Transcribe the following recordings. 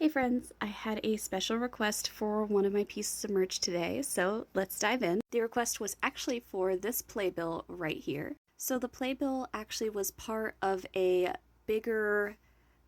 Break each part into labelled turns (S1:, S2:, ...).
S1: Hey friends, I had a special request for one of my pieces of merch today, so let's dive in. The request was actually for this playbill right here. So the playbill actually was part of a bigger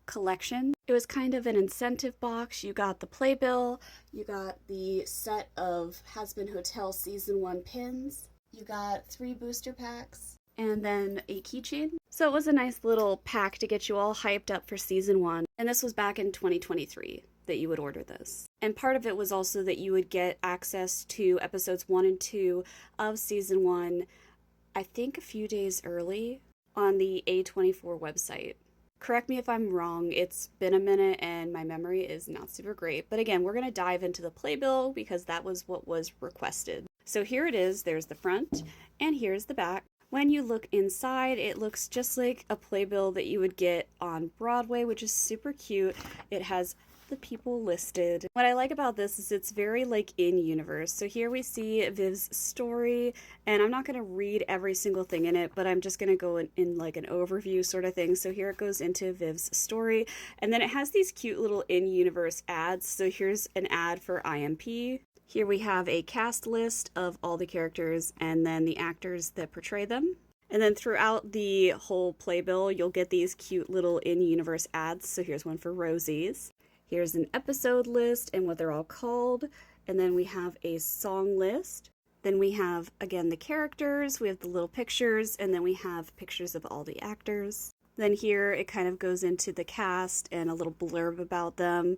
S1: collection. It was kind of an incentive box. You got the playbill, you got the set of Hazbin Hotel Season 1 pins, you got 3 booster packs, and then a keychain. So it was a nice little pack to get you all hyped up for Season 1. And this was back in 2023 that you would order this. And part of it was also that you would get access to episodes 1 and 2 of Season 1, I think a few days early, on the A24 website. Correct me if I'm wrong, it's been a minute and my memory is not super great. But again, we're going to dive into the playbill because that was what was requested. So here it is, there's the front, and here's the back. When you look inside, it looks just like a playbill that you would get on Broadway, which is super cute. It has the people listed. What I like about this is it's very like in-universe. So here we see Viv's story, and I'm not going to read every single thing in it, but I'm just going to go in like an overview sort of thing. So here it goes into Viv's story, and then it has these cute little in-universe ads. So here's an ad for IMP. Here we have a cast list of all the characters and then the actors that portray them. And then throughout the whole playbill, you'll get these cute little in-universe ads. So here's one for Rosie's. Here's an episode list and what they're all called. And then we have a song list. Then we have, again, the characters. We have the little pictures, and then we have pictures of all the actors. Then here it kind of goes into the cast and a little blurb about them.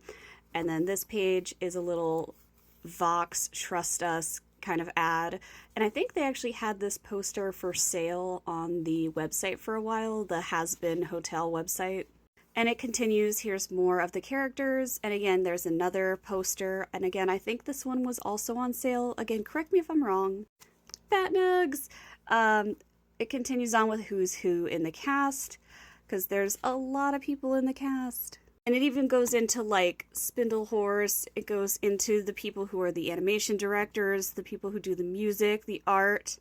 S1: And then this page is a little Vox Trust Us kind of ad. And I think they actually had this poster for sale on the website for a while, the Hazbin Hotel website. And it continues. Here's more of the characters. And again, there's another poster. And again, I think this one was also on sale. Again, correct me if I'm wrong. Fat Nugs! It continues on with who's who in the cast, because there's a lot of people in the cast. And it even goes into like Spindlehorse. It goes into the people who are the animation directors, the people who do the music, the art.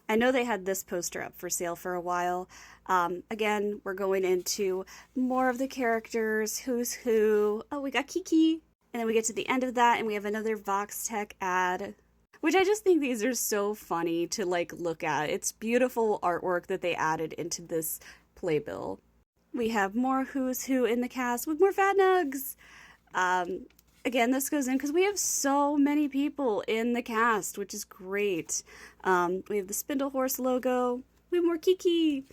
S1: I know they had this poster up for sale for a while. Again, we're going into more of the characters, who's who. Oh, we got Kiki. And then we get to the end of that and we have another Vox Tech ad, which I just think these are so funny to like look at. It's beautiful artwork that they added into this playbill. We have more who's who in the cast with more Fat Nugs. Again, this goes in because we have so many people in the cast, which is great. We have the Spindlehorse logo. We have more Kiki.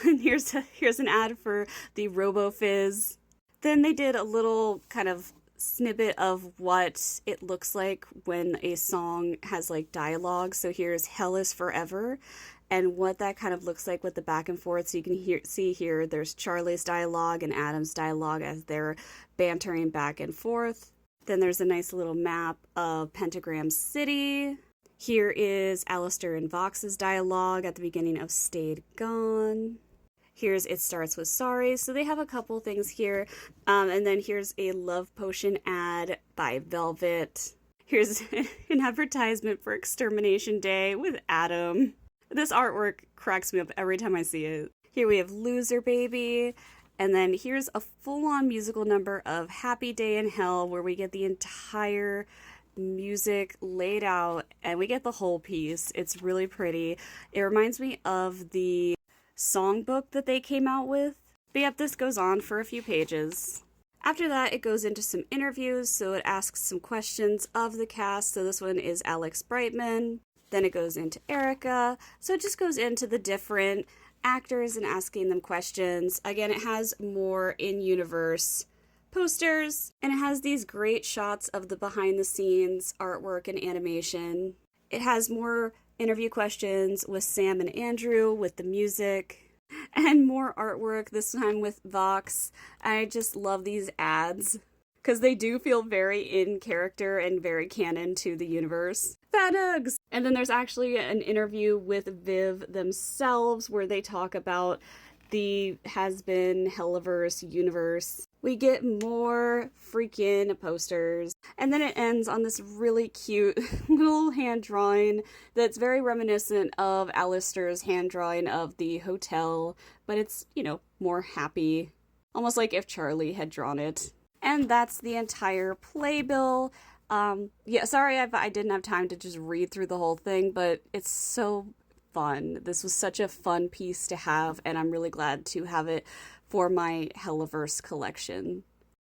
S1: And here's an ad for the RoboFizz. Then they did a little kind of snippet of what it looks like when a song has like dialogue. So here's Hell is Forever, and what that kind of looks like with the back and forth. So you can see here, there's Charlie's dialogue and Adam's dialogue as they're bantering back and forth. Then there's a nice little map of Pentagram City. Here is Alistair and Vox's dialogue at the beginning of Stayed Gone. Here's It Starts With Sorry. So they have a couple things here. And then here's a Love Potion ad by Velvet. Here's an advertisement for Extermination Day with Adam. This artwork cracks me up every time I see it. Here we have Loser Baby. And then here's a full-on musical number of Happy Day in Hell where we get the entire music laid out and we get the whole piece. It's really pretty. It reminds me of the songbook that they came out with. But yep, this goes on for a few pages. After that, it goes into some interviews, so it asks some questions of the cast. So this one is Alex Brightman. Then it goes into Erica. So it just goes into the different actors and asking them questions. Again, it has more in-universe posters, and it has these great shots of the behind-the-scenes artwork and animation. It has more interview questions with Sam and Andrew with the music, and more artwork, this time with Vox. I just love these ads because they do feel very in character and very canon to the universe. Fat Nugs! And then there's actually an interview with Viv themselves where they talk about the Hazbin Helliverse universe. We get more freaking posters. And then it ends on this really cute little hand drawing that's very reminiscent of Alistair's hand drawing of the hotel, but it's, you know, more happy almost like if Charlie had drawn it. And that's the entire playbill. Yeah, sorry I didn't have time to just read through the whole thing, but it's so fun. This was such a fun piece to have, and I'm really glad to have it for my Helliverse collection.